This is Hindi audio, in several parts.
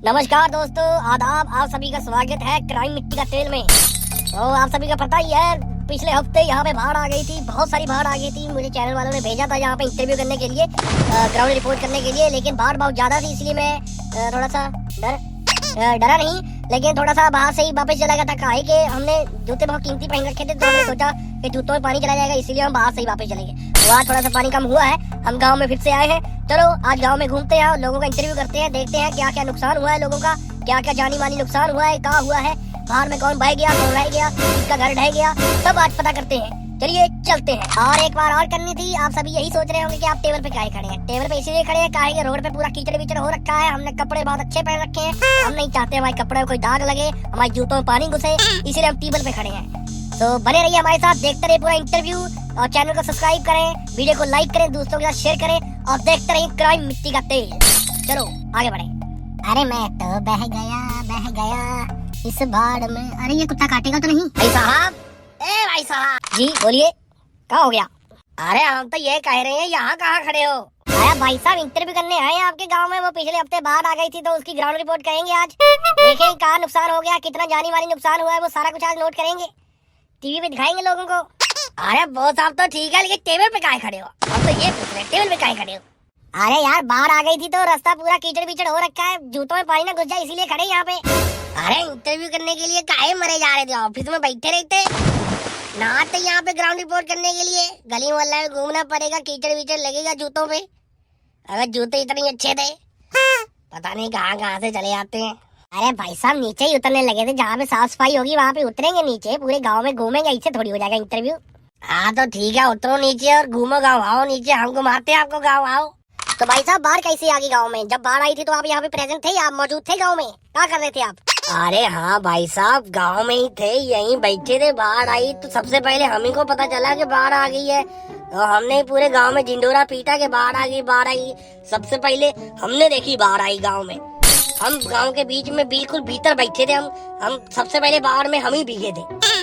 नमस्कार दोस्तों, आदाब। आप सभी का स्वागत है क्राइम मिट्टी का तेल में। तो आप सभी का पता ही है, पिछले हफ्ते यहाँ पे बाढ़ आ गई थी, बहुत सारी बाढ़ आ गई थी। मुझे चैनल वालों ने भेजा था यहाँ पे इंटरव्यू करने के लिए, ग्राउंड रिपोर्ट करने के लिए, लेकिन बाढ़ बहुत ज्यादा थी, इसलिए मैं थोड़ा सा डरा नहीं, लेकिन थोड़ा सा बाहर से ही वापस चला गया था। काहे के हमने जूते बहुत कीमती पहन रखे थे, तो हमने सोचा कि जूतों में पानी चला जाएगा, इसीलिए हम बाहर से ही वापस चले गए। तो आज थोड़ा सा पानी कम हुआ है, हम गाँव में फिर से आए हैं। चलो आज गाँव में घूमते हैं, लोगों का इंटरव्यू करते हैं, देखते हैं क्या क्या नुकसान हुआ है लोगों का, क्या क्या जानी मानी नुकसान हुआ है, कहाँ हुआ है, बाहर में कौन बह गया, कौन रह गया, किसका घर ढह गया, सब आज पता करते हैं। चलिए चलते हैं। और एक बार और करनी थी, आप सभी यही सोच रहे होंगे कि आप टेबल पे काहे खड़े हैं। टेबल पे इसीलिए खड़े हैं काहे कि रोड पे पूरा कीचड़ विचड़ हो रखा है, हमने कपड़े बहुत अच्छे पहन रखे हैं, हम नहीं चाहते हमारे कपड़े में कोई दाग लगे, हमारे जूतों में पानी घुसे, इसीलिए हम टेबल पे खड़े हैं। तो बने रहिए हमारे साथ, देखते रहिए पूरा इंटरव्यू, और चैनल को सब्सक्राइब करें, वीडियो को लाइक करें, दोस्तों के साथ शेयर करें, और देखते रहिए क्राइम मिट्टी का तेल। चलो आगे बढ़े। अरे मैं तो बह गया इस बाढ़ में। अरे ये कुत्ता काटेगा तो नहीं? भाई साहब, ए भाई साहब जी बोलिए, क्या हो गया? अरे हम तो ये कह रहे हैं, यहाँ कहाँ खड़े हो? अरे भाई साहब, इंटरव्यू करने आए हैं आपके गांव में। वो पिछले हफ्ते बाढ़ आ गई थी, तो उसकी ग्राउंड रिपोर्ट करेंगे आज। देखेंगे कहाँ नुकसान हो गया, कितना जानी मानी नुकसान हुआ है, वो सारा कुछ आज नोट करेंगे, टीवी पे दिखाएंगे लोगों को। अरे वो साहब तो ठीक है, लेकिन टेबल पे काहे खड़े हो? हम तो ये पूछ रहे हैं, टेबल पे काहे खड़े हो? अरे यार, बाढ़ आ गई थी तो रास्ता पूरा कीचड़ विचड़ हो रखा है, जूतों में पानी ना घुस जाए, इसीलिए खड़े यहाँ पे। अरे इंटरव्यू करने के लिए काहे मरे जा रहे थे? ऑफिस में बैठे रहते ना, तो यहाँ पे ग्राउंड रिपोर्ट करने के लिए गली मोहल्ला में घूमना पड़ेगा, कीचड़ विचड़ लगेगा जूतों पे। अगर जूते इतने अच्छे थे, पता नहीं कहाँ कहाँ से चले आते हैं। अरे भाई साहब, नीचे ही उतरने लगे थे, जहाँ पे साफ सफाई होगी वहाँ पे उतरेंगे नीचे, पूरे गाँव में घूमेंगे, इससे थोड़ी हो जाएगा इंटरव्यू। हाँ तो ठीक है, उतरो नीचे और घूमो, गाँव आओ नीचे, हम घुमाते हैं आपको, गाँव आओ। तो भाई साहब, बाढ़ कैसे आ गई गाँव में? जब बाढ़ आई थी तो आप यहाँ पे प्रेजेंट थे, आप मौजूद थे गाँव में, क्या कर रहे थे आप? अरे हाँ भाई साहब, गांव में ही थे, यहीं बैठे थे। बाढ़ आई तो सबसे पहले हम ही को पता चला कि बाढ़ आ गई है, तो हमने पूरे गांव में झिंडोरा पीटा कि बाढ़ आ गई, बाढ़ आई। सबसे पहले हमने देखी बाढ़ आई गांव में। हम गांव के बीच में बिल्कुल भीतर बैठे थे, हम सबसे पहले बाढ़ में हम ही भीगे थे।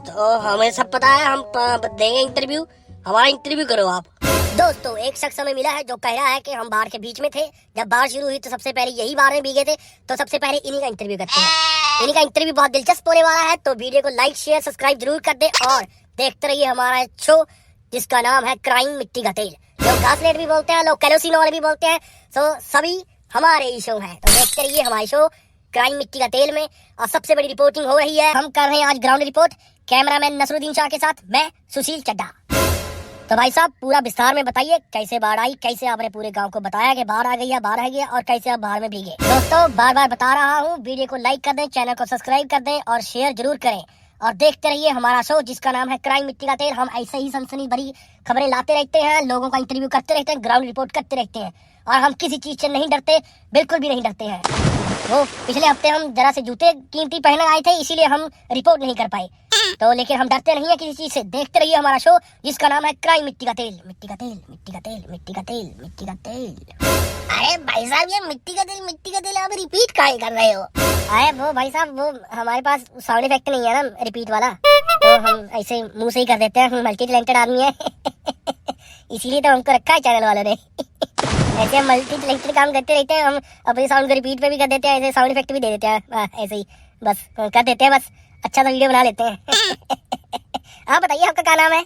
तो हमें सब पता है, हम देंगे इंटरव्यू, हमारा इंटरव्यू करो आप। दोस्तों, एक शख्स हमें मिला है जो कह रहा है कि हम बाढ़ के बीच में थे, जब बाढ़ शुरू हुई तो सबसे पहले यही बाढ़ में भीगे थे, तो सबसे पहले इन्हीं का इंटरव्यू करते हैं। इन्हीं का इंटरव्यू बहुत दिलचस्प होने वाला है, तो वीडियो को लाइक शेयर सब्सक्राइब जरूर कर दे, और देखते रहिए हमारा शो जिसका नाम है क्राइम मिट्टी का तेल। लोग घासलेट भी बोलते हैं, लोग केरोसिन ऑयल भी बोलते हैं, तो सभी हमारे ही शो है। तो देखते रहिए हमारे शो क्राइम मिट्टी का तेल में। और सबसे बड़ी रिपोर्टिंग हो रही है, हम कर रहे हैं आज ground report, cameraman Nasruddin Shah के साथ मैं सुशील चड्ढा। तो भाई साहब, पूरा विस्तार में बताइए कैसे बाढ़ आई, कैसे आपने पूरे गांव को बताया कि बाढ़ आ गई है, बाढ़ आ गई, और कैसे आप बाढ़ में भीगे। दोस्तों, बार बार बता रहा हूँ, वीडियो को लाइक कर दें, चैनल को सब्सक्राइब कर दें, और शेयर जरूर करें, और देखते रहिए हमारा शो जिसका नाम है क्राइम मिट्टी का तेल। हम ऐसे ही सनसनी भरी खबरें लाते रहते हैं, लोगों का इंटरव्यू करते रहते हैं, ग्राउंड रिपोर्ट करते रहते हैं, और हम किसी चीज से नहीं डरते, बिल्कुल भी नहीं डरते हैं। वो पिछले हफ्ते हम जरा से जूते कीमती पहने आए थे, इसीलिए हम रिपोर्ट नहीं कर पाए, तो लेकिन हम डरते नहीं है किसी चीज से। देखते रहिए हमारा शो जिसका नाम है क्राइम मिट्टी का तेल। मिट्टी का तेल, मिट्टी का तेल, मिट्टी का तेल, मिट्टी का तेल। अरे भाई साहब, ये मिट्टी का तेल आप रिपीट काहे कर रहे हो? अरे वो भाई साहब, वो हमारे पास साउंड इफेक्ट नहीं है ना रिपीट वाला, तो हम ऐसे मुंह से ही कर देते हैं, हम मल्टी टैलेंटेड आदमी है इसीलिए तो हमको रखा है चैनल वालों ने ऐसे हम मल्टी टैलेंटेड काम करते रहते हैं, हम अपने साउंड को रिपीट पे भी कर देते हैं, ऐसे साउंड इफेक्ट भी दे देते हैं, ऐसे ही बस कर देते हैं, बस अच्छा सा वीडियो बना लेते हैं आप बताइए, आपका क्या नाम है?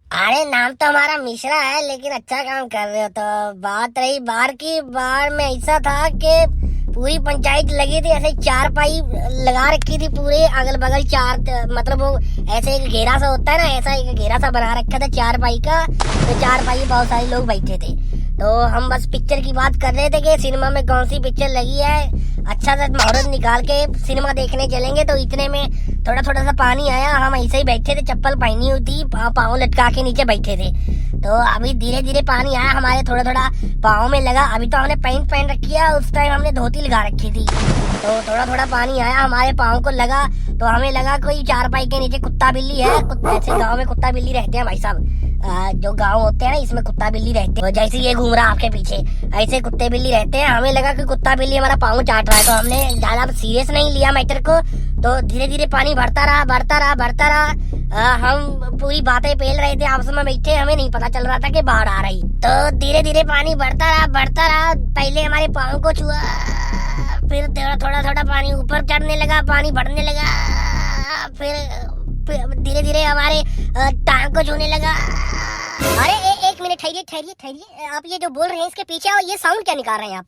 अरे नाम तो हमारा मिश्रा है, लेकिन अच्छा काम कर रहे हो। तो बात रही बाढ़ की, बाढ़ में ऐसा था कि पूरी पंचायत लगी थी, ऐसे चार पाई लगा रखी थी, पूरे अगल बगल चार, मतलब वो ऐसे एक घेरा सा होता है ना, ऐसा एक घेरा सा बना रखा था चार पाई का, तो चार पाई बहुत सारे लोग बैठे थे। तो हम बस पिक्चर की बात कर रहे थे कि सिनेमा में कौन सी पिक्चर लगी है, अच्छा सा मुहूर्त निकाल के सिनेमा देखने चलेंगे। तो इतने में थोड़ा थोड़ा सा पानी आया, हम ऐसे ही बैठे थे, चप्पल पहनी हुई थी, पाँव लटका के नीचे बैठे थे। तो अभी धीरे धीरे पानी आया, हमारे थोड़ा थोड़ा पाँव में लगा। अभी तो हमने पैंट पहन रखी है, उस टाइम हमने धोती लगा रखी थी, तो थोड़ा थोड़ा पानी आया हमारे पाँव को लगा, तो हमें लगा कोई चारपाई के नीचे कुत्ता बिल्ली है। ऐसे गाँव में कुत्ता बिल्ली रहते हैं भाई साहब, जो गांव होते हैं ना, इसमें कुत्ता बिल्ली रहते हैं, जैसे ये घूम रहा आपके पीछे, ऐसे कुत्ते बिल्ली रहते हैं। हमें लगा कि कुत्ता बिल्ली हमारा पाँव चाट रहा है, तो हमने ज्यादा सीरियस नहीं लिया मैटर को। तो धीरे धीरे पानी बढ़ता रहा, बढ़ता रहा, बढ़ता रहा। हम पूरी बातें पेल रहे थे, आपस में बैठे, हमें नहीं पता चल रहा था कि बाढ़ आ रही। तो धीरे धीरे पानी बढ़ता रहा, बढ़ता रहा। पहले हमारे पाँव को छुआ, फिर थोड़ा थोड़ा पानी ऊपर चढ़ने लगा, पानी बढ़ने लगा, फिर धीरे धीरे हमारे टांग को छूने लगा। अरे एक मिनट ठहरिए, आप ये जो बोल रहे हैं इसके पीछे और ये साउंड क्या निकाल रहे हैं आप?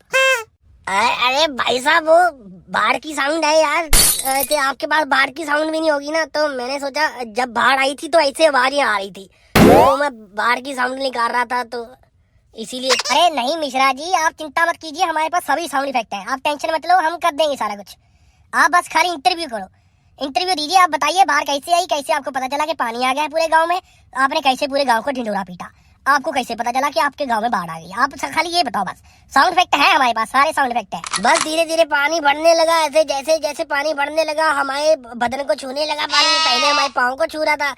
अरे भाई साहब, वो बाढ़ की साउंड है यार। कि आपके पास बाढ़ की साउंड भी नहीं होगी ना, तो मैंने सोचा जब बाढ़ आई थी तो ऐसे आवाज़ें आ रही थी, तो मैं बाढ़ की साउंड निकाल रहा था, तो इसीलिए। अरे नहीं मिश्रा जी, आप चिंता मत कीजिए, हमारे पास सभी साउंड इफेक्ट है, आप टेंशन मत लो, हम कर देंगे सारा कुछ। आप बस खाली इंटरव्यू करो, इंटरव्यू दीजिए। आप बताइए बाढ़ कैसे आई, कैसे आपको पता चला कि पानी आ गया है पूरे गांव में, आपने कैसे पूरे गांव को ढिंढोरा पीटा, आपको कैसे पता चला कि आपके गांव में बाढ़ आ गई? आप खाली ये बताओ बस। साउंड इफेक्ट है हमारे पास, सारे साउंड इफेक्ट है। बस धीरे धीरे पानी बढ़ने लगा, ऐसे जैसे जैसे पानी बढ़ने लगा हमारे बदन को छूने लगा पानी। पहले हमारे पाँव को छू रहा था,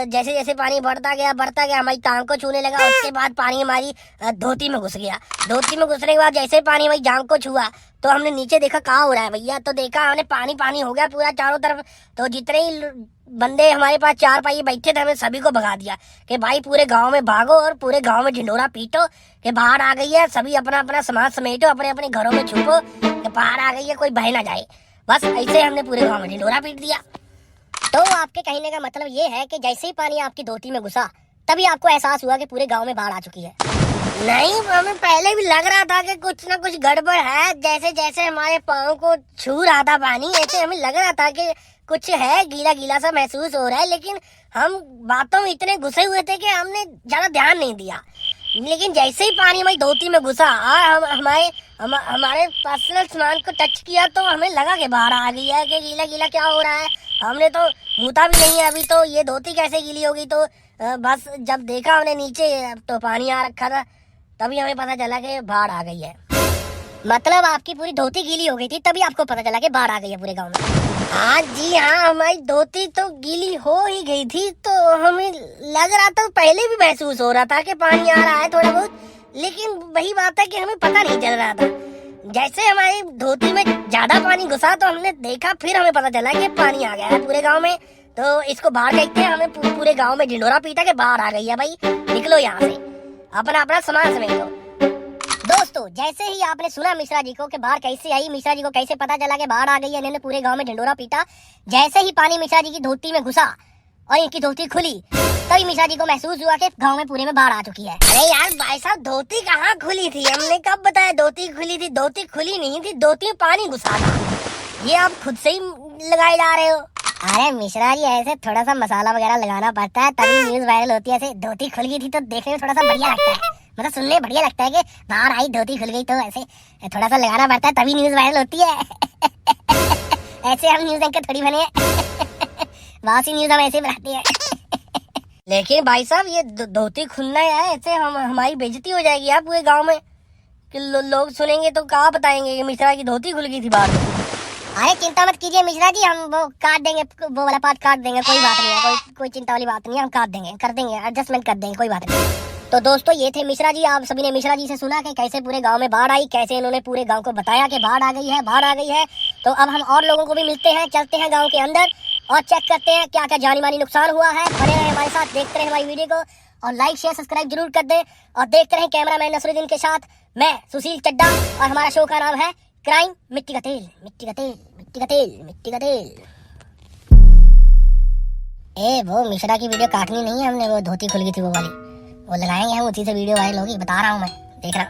जैसे जैसे पानी बढ़ता गया हमारी टांग को छूने लगा। उसके बाद पानी हमारी धोती में घुस गया। धोती में घुसने के बाद जैसे पानी हमारी जांघ को छुआ तो हमने नीचे देखा कहाँ हो रहा है भैया, तो देखा हमने पानी पानी हो गया पूरा चारों तरफ। तो जितने ही बंदे हमारे पास चार पाई बैठे थे, हमने सभी को भगा दिया कि भाई पूरे गांव में भागो और पूरे गांव में ढिंडोरा पीटो कि बाढ़ आ गई है। सभी अपना अपना सामान समेटो, अपने अपने घरों में छुपो कि बाढ़ आ गई है, कोई बह ना जाए। बस ऐसे हमने पूरे गांव में ढिंडोरा पीट दिया। तो आपके कहने का मतलब ये है कि जैसे ही पानी आपकी धोती में घुसा तभी आपको एहसास हुआ कि पूरे गांव में बाढ़ आ चुकी है? नहीं, हमें पहले भी लग रहा था कि कुछ ना कुछ गड़बड़ है। जैसे जैसे हमारे पाँव को छू रहा था पानी, ऐसे हमें लग रहा था कि कुछ है, गीला गीला सा महसूस हो रहा है, लेकिन हम बातों में इतने घुसे हुए थे कि हमने ज्यादा ध्यान नहीं दिया। लेकिन जैसे ही पानी हमारी धोती में घुसा और हमारे पर्सनल सामान को टच किया तो हमें लगा कि बाहर आ गई है, कि गीला गीला क्या हो रहा है। हमने तो मुता भी नहीं है अभी, तो ये धोती कैसे गीली होगी। तो बस जब देखा हमने नीचे तो पानी आ रखा था, तभी हमें पता चला कि बाढ़ आ गई है। मतलब आपकी पूरी धोती गीली हो गई थी तभी आपको पता चला कि बाढ़ आ गई है पूरे गांव में? हाँ जी हाँ, हमारी धोती तो गीली हो ही गई थी, तो हमें लग रहा था, पहले भी महसूस हो रहा था कि पानी आ रहा है थोड़ा बहुत, लेकिन वही बात है कि हमें पता नहीं चल रहा था। जैसे हमारी धोती में ज्यादा पानी घुसा तो हमने देखा, फिर हमें पता चला कि पानी आ गया है पूरे गाँव में। तो इसको बाहर देखते हैं, हमें पूरे गाँव में ढिंडोरा पीटा के बाढ़ आ गई है, भाई निकलो यहाँ से, अपना अपना सामान समेटो। दोस्तों, जैसे ही आपने सुना मिश्रा जी को कि बाढ़ कैसे आई, मिश्रा जी को कैसे पता चला कि बाढ़ आ गई है, इन्होंने पूरे गांव में ढिंडोरा पीटा। जैसे ही पानी मिश्रा जी की धोती में घुसा और इनकी धोती खुली तभी मिश्रा जी को महसूस हुआ कि गांव में पूरे में बाढ़ आ चुकी है। अरे यार भाई साहब, धोती कहाँ खुली थी? हमने कब बताया धोती खुली थी? धोती खुली नहीं थी, धोती में पानी घुसा था। ये आप खुद से ही लगाए जा रहे हो। अरे मिश्रा जी, ऐसे थोड़ा सा मसाला वगैरह लगाना पड़ता है तभी न्यूज वायरल होती है। ऐसे धोती खुल गई थी तो देखने में थोड़ा सा बढ़िया लगता है, मतलब सुनने में बढ़िया लगता है कि बाहर आई धोती खुल गई, तो ऐसे थोड़ा सा लगाना पड़ता है तभी न्यूज वायरल होती है। ऐसे हम न्यूज एंकर थोड़ी बने हैं। वहाँ से न्यूज हम ऐसे बनाते हैं। लेकिन भाई साहब, ये धोती खुलना है, ऐसे हमारी बेइज्जती हो जाएगी यार पूरे गाँव में कि लोग सुनेंगे तो कहाँ बताएंगे कि मिश्रा की धोती खुल गई थी बाहर में। अरे चिंता मत कीजिए मिश्रा जी, हम वो काट देंगे, वो वाला पार्ट काट देंगे, कोई बात नहीं है, कोई चिंता वाली बात नहीं है, हम काट देंगे, कर देंगे, एडजस्टमेंट कर देंगे, कोई बात नहीं। तो दोस्तों, ये थे मिश्रा जी। आप सभी ने मिश्रा जी से सुना कि कैसे पूरे गांव में बाढ़ आई, कैसे इन्होंने पूरे गांव को बताया कि बाढ़ आ गई है, बाढ़ आ गई है। तो अब हम और लोगों को भी मिलते हैं, चलते हैं गाँव के अंदर और चेक करते हैं क्या क्या जानी मानी नुकसान हुआ है। बने रहे हमारे साथ, देखते रहे हमारी वीडियो को और लाइक शेयर सब्सक्राइब जरूर कर दें। और देखते रहे कैमरामैन नसरुद्दीन के साथ मैं सुशील चड्डा, और हमारा शो का नाम है क्राइम मिट्टी का तेल, मिट्टी का तेल, मिट्टी का तेल, मिट्टी का तेल। वो मिश्रा की वीडियो काटनी नहीं है हमने, वो धोती खुल गई थी वो वाली, वो लगाएंगे हम, उसी से वीडियो वायरल होगी, बता रहा हूँ मैं, देख रहा।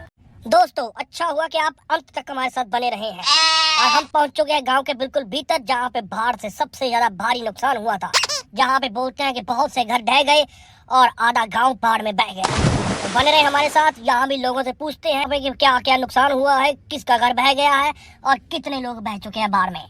दोस्तों, अच्छा हुआ कि आप अंत तक हमारे साथ बने रहे हैं और हम पहुंच चुके हैं गांव के बिल्कुल भीतर, जहां पे बाढ़ से सबसे ज्यादा भारी नुकसान हुआ था, जहां पे बोलते हैं कि बहुत से घर ढह गए और आधा गांव बाढ़ में बह गया। तो बने रहे हमारे साथ, यहाँ भी लोगों से पूछते हैं कि क्या क्या नुकसान हुआ है, किसका घर बह गया है और कितने लोग बह चुके हैं बाढ़ में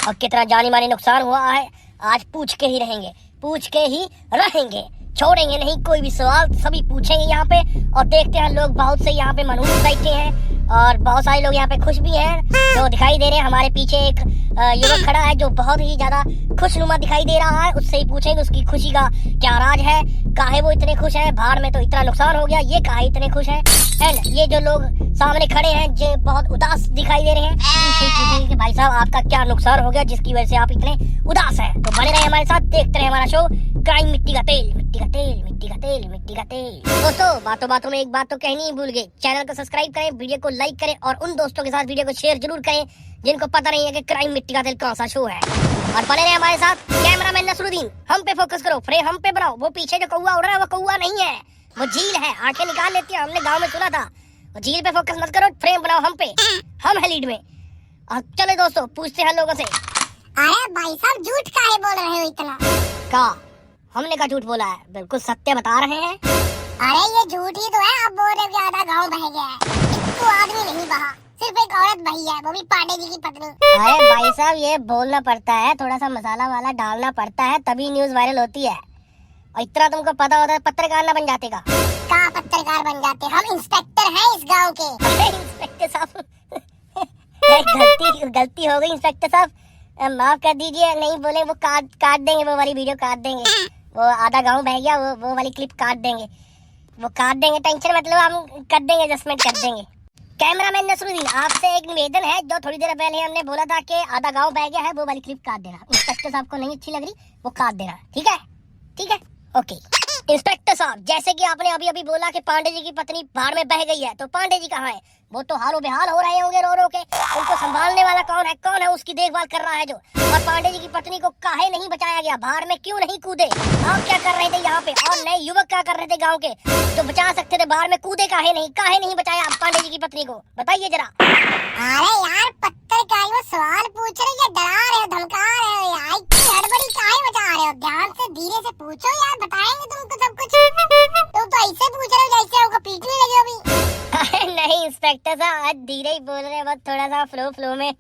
और कितना जानी मानी नुकसान हुआ है। आज पूछ के ही रहेंगे, पूछ के ही रहेंगे, छोड़ेंगे नहीं कोई भी सवाल, सभी पूछेंगे यहाँ पे। और देखते हैं, लोग बहुत से यहाँ पे मनहूस बैठे हैं और बहुत सारे लोग यहाँ पे खुश भी हैं, जो दिखाई दे रहे हैं। हमारे पीछे एक युवक खड़ा है जो बहुत ही ज्यादा खुशनुमा दिखाई दे रहा है, उससे ही पूछेंगे उसकी खुशी का क्या राज है, काहे वो इतने खुश है, बाढ़ में तो इतना नुकसान हो गया, ये काहे इतने खुश है। एंड ये जो लोग सामने खड़े हैं जो बहुत उदास दिखाई दे रहे हैं, उनसे पूछेंगे कि भाई साहब आपका क्या नुकसान हो गया जिसकी वजह से आप इतने उदास हैं। तो बने रहे हमारे साथ, देखते रहे हमारा शो क्राइम मिट्टी का तेल, मिट्टी का तेल, मिट्टी का तेल, मिट्टी का तेल। दोस्तों, बातों बातों में एक बात तो कहनी ही भूल गए, चैनल को सब्सक्राइब करें, वीडियो को लाइक करें और उन दोस्तों के साथ वीडियो को शेयर जरूर करें जिनको पता नहीं है कि क्राइम मिट्टी का तेल कौन सा शो है। और बने रहे हमारे साथ कैमरामैन नसरुद्दीन। हम पे फोकस करो, फ्रेम हम पे बनाओ। वो पीछे जो कौवा उड़ रहा है वो कौवा नहीं है, वो झील है, आंखें निकाल लेती है, हमने गाँव में सुना था। झील पे फोकस मत करो, फ्रेम बनाओ हम पे, हम है लीड में। और चलो दोस्तों पूछते हैं लोगों से। अरे भाई साहब झूठ काहे बोल रहे हो इतना? का हमने का झूठ बोला है, बिल्कुल सत्य बता रहे हैं। अरे ये झूठ ही तो है, आप बोल रहे हो कि आधा गांव बह गया है। तो आदमी नहीं बहा, सिर्फ एक औरत बही है, वो भी पांडे जी की पत्नी। अरे भाई साहब ये बोलना पड़ता है, थोड़ा सा मसाला वाला डालना पड़ता है, तभी न्यूज वायरल होती है। और इतना तुमको पता होता है पत्रकार ना बन जाते का। कहाँ पत्रकार बन जाते, हम इंस्पेक्टर हैं इस गांव के। अरे इंस्पेक्टर साहब गलती हो गई इंस्पेक्टर साहब, माफ कर दीजिए। नहीं बोले वो काट देंगे, वो वाली वीडियो काट देंगे, वो आधा गांव बह गया, वो वाली क्लिप काट देंगे, वो काट देंगे, टेंशन मतलब हम कर देंगे, एडजस्टमेंट कर देंगे। कैमरामैन नसरुद्दीन आपसे एक निवेदन है, जो थोड़ी देर पहले हमने बोला था कि आधा गांव बह गया है, वो वाली क्लिप काट देना। इंस्पेक्टर साहब को नहीं अच्छी लग रही, वो काट देना, ठीक है? ठीक है, ओके। इंस्पेक्टर साहब जैसे कि आपने अभी अभी बोला कि पांडे जी की पत्नी बाढ़ में बह गई है, तो पांडे जी कहाँ है? वो तो हालो बेहाल हो रहे होंगे रो रो के। उनको संभालने वाला कौन है? कौन है उसकी देखभाल कर रहा है जो? और पांडे जी की पत्नी को काहे नहीं बचाया गया? बाहर में क्यों नहीं कूदे? आप क्या कर रहे थे यहाँ पे? और नए युवक क्या कर रहे थे गाँव के जो बचा सकते थे? बाहर में कूदे काहे नहीं बचाया पांडे जी की पत्नी को? बताइए जरा। अरे यार पत्रकार वो सवाल पूछ रहे या डरा रहे हो, धमका रहे हो यार? इतनी हड़बड़ी काहे मचा रहे हो? ध्यान से धीरे से पूछो यार, बताएंगे तुमको सब कुछ। तुम तो ऐसे पूछ रहे हो जैसे हमको पीटने लगे अभी। नहीं इंस्पेक्टर साहब आज धीरे ही बोल रहे हैं, बस थोड़ा सा फ्लो में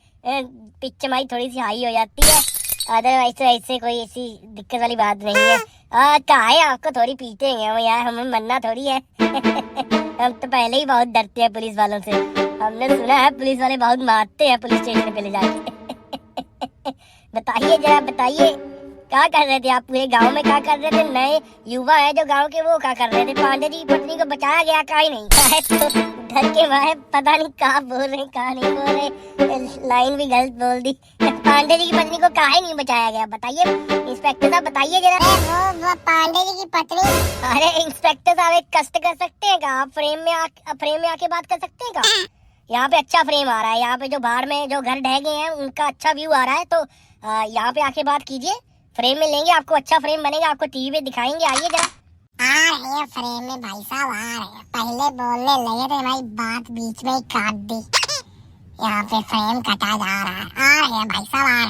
पिच माई थोड़ी सी हाई हो जाती है, अदरवाइज तो ऐसे कोई ऐसी दिक्कत वाली बात नहीं है। काहे आपको थोड़ी पीटेंगे हम यार, हमें मरना थोड़ी है। हम तो पहले ही बहुत डरते हैं पुलिस वालों से, हमने सुना है पुलिस वाले बहुत मारते हैं पुलिस स्टेशन पे ले जाके। बताइए जरा, बताइए क्या कर रहे थे आप? पूरे गांव में क्या कर रहे थे? नए युवा है जो गांव के, वो क्या कर रहे थे? पांडे जी की पत्नी को बचाया गया काहे नहीं? तो घर के बाहर पता नहीं कहाँ बोल रहे कहाँ नहीं बोल रहे, लाइन भी गलत बोल दी। पांडे जी की पत्नी को काहे नहीं बचाया गया? बताइए इंस्पेक्टर साहब, बताइए जरा। वो पांडे जी की पत्नी। अरे इंस्पेक्टर साहब एक कष्ट कर सकते हैं क्या आप? फ्रेम में आके बात कर सकते हैं क्या? यहाँ पे अच्छा फ्रेम आ रहा है, यहाँ पे जो बाहर में जो घर ढह गए हैं उनका अच्छा व्यू आ रहा है, तो यहाँ पे आके बात कीजिए। फ्रेम में लेंगे आपको, अच्छा फ्रेम बनेगा, आपको टीवी पे दिखाएंगे। आइए जरा। आ रहे हैं फ्रेम में भाई साहब, आ रहे हैं। पहले बोलने लगे थे भाई, बात बीच में ही काट दी। यहाँ पे फ्रेम कटा जा रहा है। आ रहे हैं भाई साहब, आ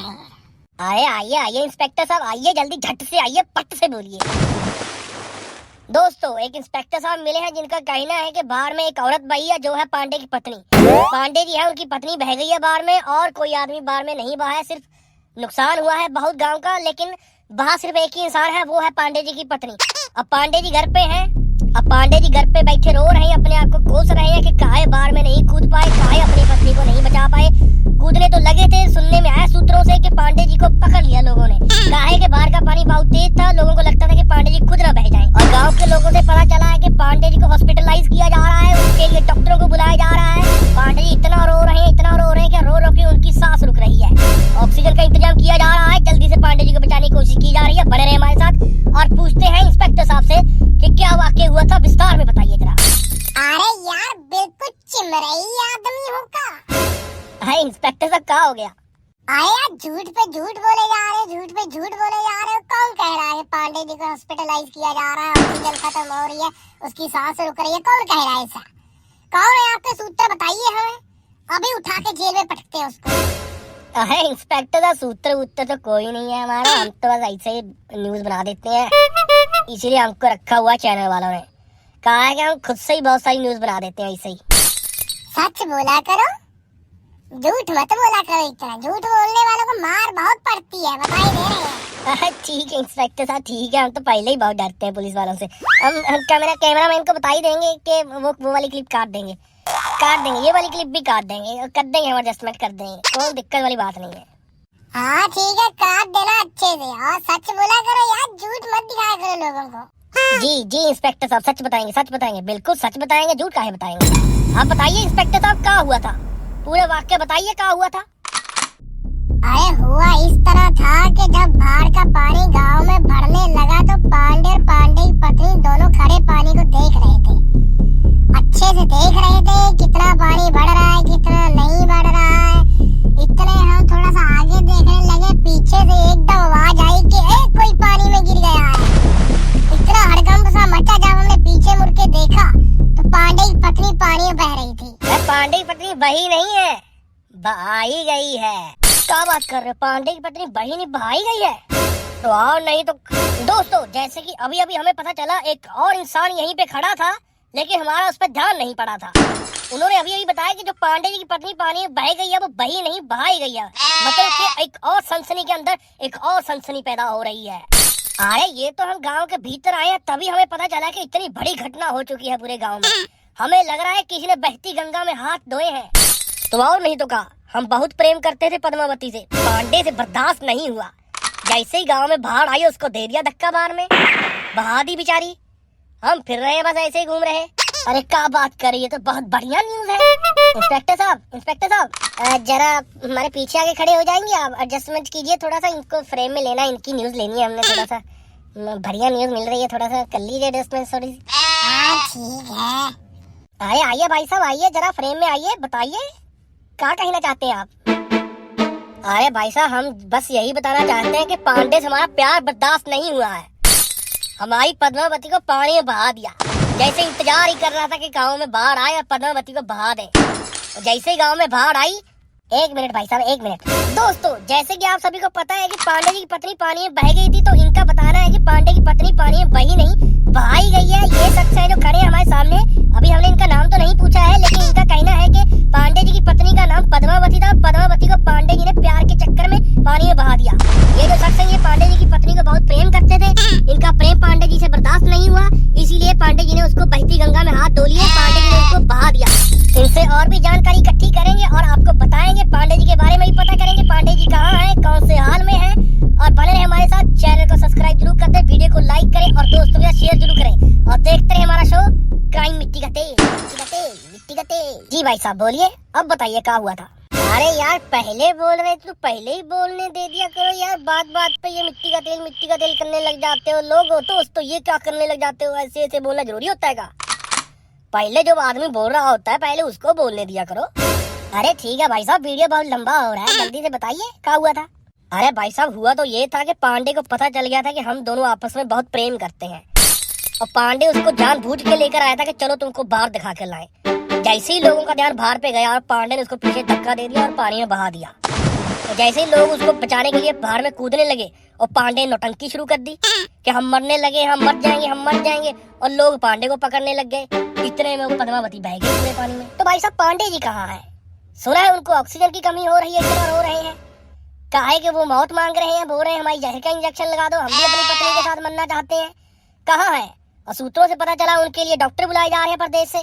रहे हैं। आइए इंस्पेक्टर साहब, आइए जल्दी, झट से आइए, पट से बोलिए। दोस्तों एक इंस्पेक्टर साहब मिले हैं जिनका कहना है कि बाहर में एक औरत बही है जो है पांडे की पत्नी। पांडे जी है, उनकी पत्नी बह गई है बाहर में, और कोई आदमी बाहर में नहीं बहा है। सिर्फ नुकसान हुआ है बहुत गांव का, लेकिन वहाँ सिर्फ एक ही इंसान है, वो है पांडे जी की पत्नी। अब पांडे जी घर पे हैं, अब पांडे जी घर पे बैठे रो रहे हैं, अपने आप को कोस रहे हैं कि काहे बाहर में नहीं कूद पाए, काहे अपनी पत्नी को नहीं बचा पाए। कूदने तो लगे थे, सुनने में आया सूत्रों से कि पांडे जी को पकड़ लिया लोगों ने। काहे के बाहर का पानी बहुत तेज था, लोगों को लगता था कि पांडे जी खुद न बह जाएं। और गांव के लोगों से पता चला है कि पांडे जी को हॉस्पिटलाइज किया जा रहा है, उसके लिए डॉक्टरों को बुलाया जा रहा है। पांडे जी इतना रो रहे हैं कि रो रो के उनकी सांस रुक रही है। ऑक्सीजन का इंतजाम किया जा रहा है, जल्दी से पांडे जी को बचाने की कोशिश की जा रही है। बने रहे हमारे साथ और पूछते हैं इंस्पेक्टर साहब से कि क्या वाकया हुआ था, विस्तार में बताइए जरा। अरे यार बिल्कुल चिमरई आदमी हो का। है इंस्पेक्टर साहब क्या हो गया? अरे यार झूठ पे झूठ बोले जा रहे हो, झूठ पे झूठ बोले जा रहे हो। कौन कह रहा है पांडे जी को हॉस्पिटलाइज किया जा रहा है, ऑक्सीजन खत्म हो रही है, उसकी सांस रुक रही है? कौन कह रहा है ऐसा? कौन है आपके सूत्र, बताइए हमें, अभी उठा के जेल में पटकते हैं उसको। अरे इंस्पेक्टर साहब सूत्र उत्तर तो कोई नहीं है हमारा, हम तो बस ऐसे ही न्यूज बना देते हैं, इसीलिए हमको रखा हुआ चैनल वालों ने। कहा है कि हम खुद से ही बहुत सारी न्यूज बना देते हैं ऐसे ही। सच बोला करो, झूठ मत बोला करो। इतना झूठ बोलने वालों को मार बहुत पड़ती है, बताई दे रहे हैं। ठीक है इंस्पेक्टर साहब, ठीक है, हम तो पहले ही बहुत डरते हैं पुलिस वालों से। हम कैमरामैन को बता ही देंगे कि वो वाली क्लिप काट देंगे, ये वाली क्लिप भी काट देंगे, कर देंगे, हम एडजस्टमेंट कर देंगे, कोई दिक्कत वाली बात नहीं है। हाँ ठीक है, काट देना अच्छे से, और सच बोला करो यार, झूठ मत दिखाया करो लोगों को। जी इंस्पेक्टर साहब सच बताएंगे, बिल्कुल सच बताएंगे, झूठ काहे बताएंगे। आप बताइए इंस्पेक्टर साहब क्या हुआ था, पूरे वाक्य बताइए क्या हुआ था। अरे हुआ इस तरह था कि जब बाढ़ का पानी गांव में भरने लगा तो पांडे और पांडे की पत्नी दोनों खड़े पानी को देख रहे थे, अच्छे से देख रहे थे कितना पानी बढ़ रहा है कितना नहीं बढ़ रहा है। इतना बहाई गई है। क्या बात कर रहे हो? पांडे की पत्नी बही नहीं बहाई गई है? तो और नहीं तो दोस्तों, जैसे कि अभी अभी हमें पता चला एक और इंसान यहीं पे खड़ा था, लेकिन हमारा उस पर ध्यान नहीं पड़ा था। उन्होंने अभी अभी बताया कि जो पांडे जी की पत्नी पानी में बह गई है वो बही नहीं बहाई गई है। मतलब कि एक और सनसनी के अंदर एक और सनसनी पैदा हो रही है। अरे ये तो हम गांव के भीतर आए हैं, तभी हमें पता चला कि इतनी बड़ी घटना हो चुकी है पूरे गांव में। हमें लग रहा है किसी ने बहती गंगा में हाथ धोए हैं। तो और नहीं तो कहा, हम बहुत प्रेम करते थे पद्मावती से, पांडे से बर्दाश्त नहीं हुआ। जैसे ही गांव में बाढ़ आई उसको दे दिया धक्का मार में, बहा दी बेचारी। हम फिर रहे हैं बस ऐसे ही घूम रहे। अरे क्या बात कर रही है, तो बहुत बढ़िया न्यूज है। इंस्पेक्टर साहब जरा हमारे पीछे आके खड़े हो जाएंगे आप? एडजस्टमेंट कीजिए थोड़ा सा, इनको फ्रेम में लेना, इनकी न्यूज लेनी है हमने। थोड़ा सा बढ़िया न्यूज मिल रही है, थोड़ा सा कर लीजिए एडजस्टमेंट थोड़ी सी। ठीक है। आइए आइए भाई साहब, आइए जरा फ्रेम में आइए, बताइए क्या कहना चाहते हैं आप? अरे भाई साहब, हम बस यही बताना चाहते हैं कि पांडे से हमारा प्यार बर्दाश्त नहीं हुआ है। हमारी पद्मावती को पानी में बहा दिया। जैसे इंतजार ही कर रहा था कि गांव में बाढ़ आए और पद्मावती को बहा दे। जैसे ही गांव में बाढ़ आई, एक मिनट भाई साहब, एक मिनट। दोस्तों, जैसे कि आप सभी को पता है कि पांडे जी की पत्नी पानी में बह गई थी, तो इनका बताना है कि पांडे की पत्नी पानी में बही नहीं बहाई गई है। ये शख्स है जो खड़े हैं हमारे सामने। अभी हमने इनका नाम तो नहीं पूछा है, लेकिन इनका कहना है कि पांडे जी की पत्नी का नाम पद्मावती था। पद्मावती को पांडे जी ने प्यार के चक्कर में पानी में बहा दिया। ये जो शख्स है ये पांडे जी की पत्नी को बहुत प्रेम करते थे। इनका प्रेम पांडे जी से बर्दाश्त नहीं हुआ, इसीलिए पांडे जी ने उसको बहती गंगा में हाथ धो लिए। पांडे जी ने उसको बहा दिया। इनसे और भी जानकारी इकट्ठी करेंगे और आपको बताएंगे। पांडे जी के बारे में भी पता करेंगे, पांडे जी कहाँ हैं, कौन से हाल में हैं। और बने रहे हमारे साथ, चैनल को सब्सक्राइब जरूर कर दें, वीडियो को लाइक करें और दोस्तों के साथ शेयर जरूर करें। और देखते रहे हमारा शो क्राइम मिट्टी का तेल, मिट्टी का तेल, मिट्टी का तेल। जी भाई साहब बोलिए, अब बताइए क्या हुआ था? अरे यार, पहले बोल रहे थे तो पहले ही बोलने दे दिया करो यार। बात बात पे ये मिट्टी का तेल करने लग जाते हो। लोग हो तो ये क्या करने लग जाते हो? ऐसे ऐसे बोलना जरूरी होता है क्या? पहले जो आदमी बोल रहा होता है पहले उसको बोलने दिया करो। अरे ठीक है भाई साहब, वीडियो बहुत लंबा हो रहा है, जल्दी से बताइए क्या हुआ था? अरे भाई साहब, हुआ तो ये था कि पांडे को पता चल गया था कि हम दोनों आपस में बहुत प्रेम करते हैं, और पांडे उसको जानबूझ के लेकर आया था कि चलो तुमको बाहर दिखा कर लाए। जैसे ही लोगों का ध्यान बाहर पे गया और पांडे ने उसको पीछे धक्का दे दिया और पानी में बहा दिया। तो जैसे ही लोग उसको बचाने के लिए बाहर में कूदने लगे और पांडे ने नौटंकी शुरू कर दी कि हम मरने लगे, हम मर जाएंगे, हम मर जाएंगे। और लोग पांडे को पकड़ने लग गए। इतने में वो पद्मावती बह गई पूरे पानी में। तो भाई साहब, पांडे जी कहाँ है? सुना है उनको ऑक्सीजन की कमी हो रही है, इतना रो रहे हैं। कहा है कि वो मौत मांग रहे हैं, बोल रहे हैं हमारी जहर का इंजेक्शन लगा दो, हम भी अपनी पत्नी के साथ मरना चाहते हैं। कहाँ है? और सूत्रों से पता चला उनके लिए डॉक्टर बुलाए जा रहे हैं परदेश से।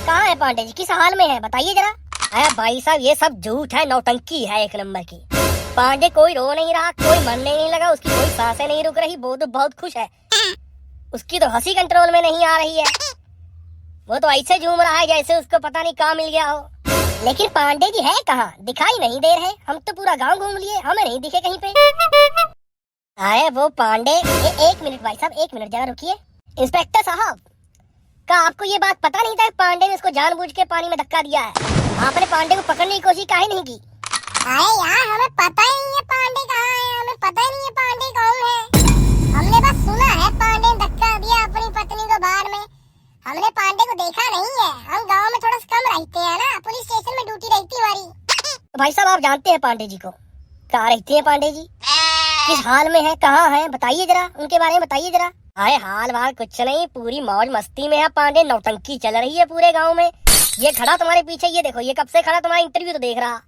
कहाँ है पांडे जी, किस हाल में है, बताइए जरा। अरे भाई साहब, ये सब झूठ है, नौटंकी है एक नंबर की। पांडे कोई रो नहीं रहा, कोई मरने नहीं लगा, उसकी कोई सांसें नहीं रुक रही, वो तो बहुत खुश है। उसकी तो हंसी कंट्रोल में नहीं आ रही है। वो तो ऐसे झूम रहा है जैसे उसको पता नहीं कहाँ मिल गया हो। लेकिन पांडे जी है कहाँ? दिखाई नहीं दे रहे। हम तो पूरा गांव घूम लिए, हमें नहीं दिखे कहीं पे। अरे वो पांडे, एक मिनट भाई साहब, एक मिनट जरा रुकिए। इंस्पेक्टर साहब, क्या आपको ये बात पता नहीं था कि पांडे ने उसको जानबूझ के पानी में धक्का दिया है? आपने पांडे को पकड़ने की कोशिश काहे नहीं की? अरे यार, हमें पता ही नहीं है पांडे कहाँ है, हमें पता ही नहीं है पांडे कौन है। हमने बस सुना है पांडे ने धक्का दिया अपनी पत्नी को बाहर में। हमने पांडे को देखा नहीं है। हम गांव में थोड़ा कम रहते हैं ना, पुलिस स्टेशन में ड्यूटी रहती है हमारी। तो भाई साहब, आप जानते हैं पांडे जी को? कहाँ रहती है पांडे जी, किस हाल में है, कहाँ है, बताइए जरा, उनके बारे में बताइए जरा। अरे हाल वाल कुछ नहीं, पूरी मौज मस्ती में है पांडे। नौटंकी चल रही है पूरे गांव में। ये खड़ा तुम्हारे पीछे, ये देखो, ये कब से खड़ा तुम्हारा इंटरव्यू तो देख रहा।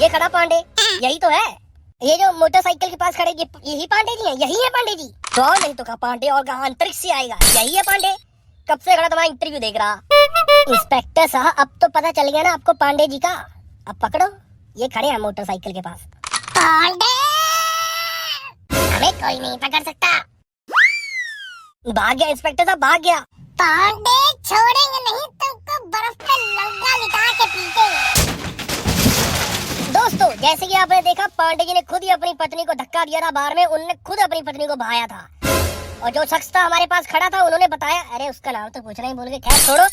ये खड़ा पांडे, यही तो है। ये जो मोटरसाइकिल के पास खड़े, यही पांडे जी हैं, यही है पांडे जी। तो और नहीं तो कहा, पांडे और कहाँ अंतरिक्ष से आएगा, यही है पांडे। कब से खड़ा तुम्हारा इंटरव्यू देख रहा। इंस्पेक्टर साहब, अब तो पता चल गया ना आपको पांडे जी का। अब पकड़ो, ये खड़े हैं मोटरसाइकिल के पास। पांडे, हमें कोई नहीं पकड़ सकता। भाग गया इंस्पेक्टर साहब, भाग गया। पांडे, छोड़ेंगे नहीं तुमको, बर्फ पे लंगा लिटा के पीटेंगे। दोस्तों, जैसे कि आपने देखा, पांडे जी ने खुद ही अपनी पत्नी को धक्का दिया था बाहर में। उन्होंने खुद अपनी पत्नी को बहाया था। और जो शख्स था हमारे पास खड़ा था, उन्होंने बताया, अरे उसका नाम तो पूछना ही भूल गए, खैर छोड़ो।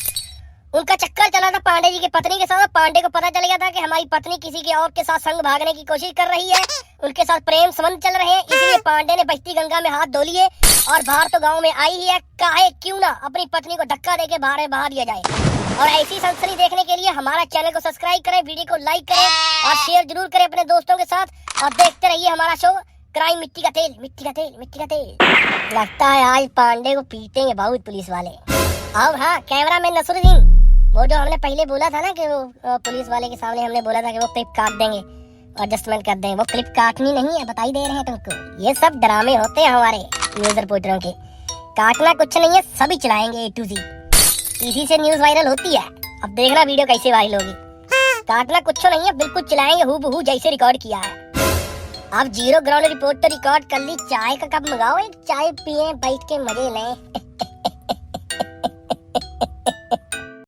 उनका चक्कर चला था पांडे जी की पत्नी के साथ। पांडे को पता चल गया था कि हमारी पत्नी किसी के और के साथ संग भागने की कोशिश कर रही है, उनके साथ प्रेम संबंध चल रहे हैं। इसलिए पांडे ने बहती गंगा में हाथ धो लिए और बाहर तो गांव में आई ही है, काहे क्यों ना अपनी पत्नी को धक्का देके बाहर में बहा दिया जाए। और ऐसी सनसनी देखने के लिए हमारा चैनल को सब्सक्राइब करें, वीडियो को लाइक करें और शेयर जरूर करें अपने दोस्तों के साथ और देखते रहिए हमारा शो क्राइम मिट्टी का तेल, मिट्टी का तेल, मिट्टी का तेल। लगता है आज पांडे को पीटेंगे बहुत पुलिस वाले। अब हाँ, कैमरा मैन नसरुद्दीन, वो जो हमने पहले बोला था ना कि वो पुलिस वाले के सामने हमने बोला था कि वो क्लिप काट देंगे, एडजस्टमेंट कर देंगे, वो क्लिप काटनी नहीं है, बताई दे रहे हैं तुमको। ये सब ड्रामे होते हैं हमारे न्यूज रिपोर्टरों के, काटना कुछ नहीं है, सभी चलाएंगे A to Z। इसी से न्यूज वायरल होती है। अब देखना वीडियो कैसे वायरल होगी। काटना कुछ नहीं है, बिल्कुल चलाएंगे हूबहू जैसे रिकॉर्ड किया है। अब जीरो ग्राउंड रिपोर्ट तो रिकॉर्ड कर ली, चाय का कप मंगाओ, एक चाय पिए, बैठ के मजे लें।